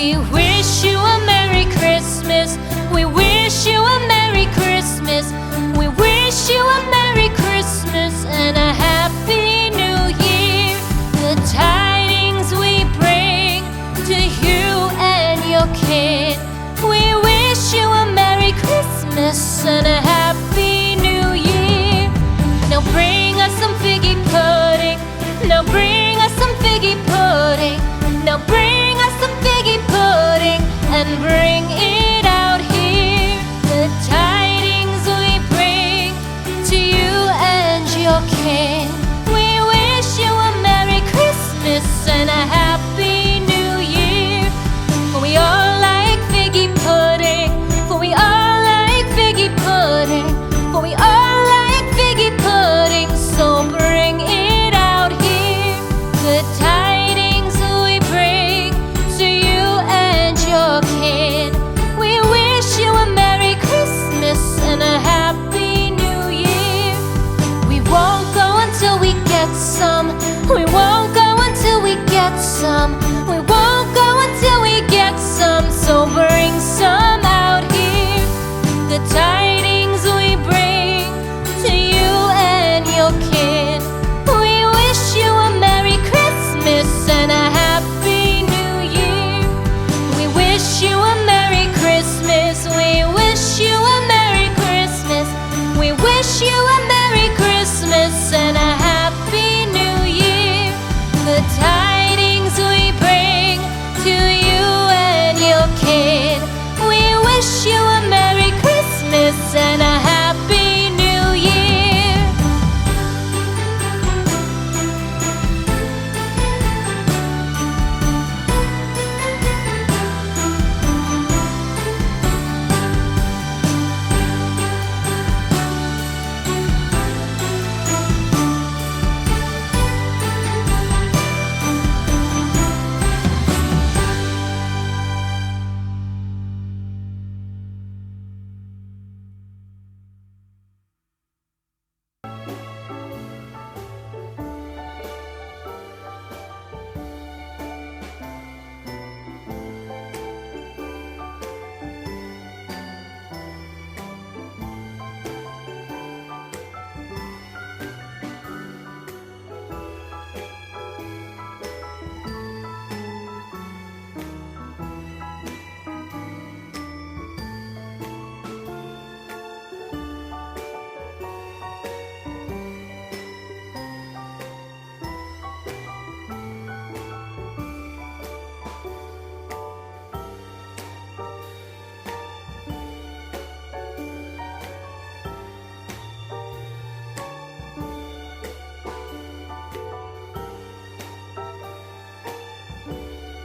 We wish you a Merry Christmas. We wish you a Merry Christmas. We wish you a Merry Christmas and a Happy New Year. The tidings we bring to you and your kid. We wish you a Merry Christmas and a Happy New Year. Now bring us some figgy pudding. Now bring us some figgy pudding. Now bring us some figgy pudding and bring it out here. The tidings we bring to you and your kin. We wish you a Merry Christmas and a Happy New Year. For we all like figgy pudding. For we all like figgy pudding. For we all like figgy pudding. So bring it out here. The tidings we bring to you and your kid. We wish you a Merry Christmas and a Happy New Year. We won't go until we get some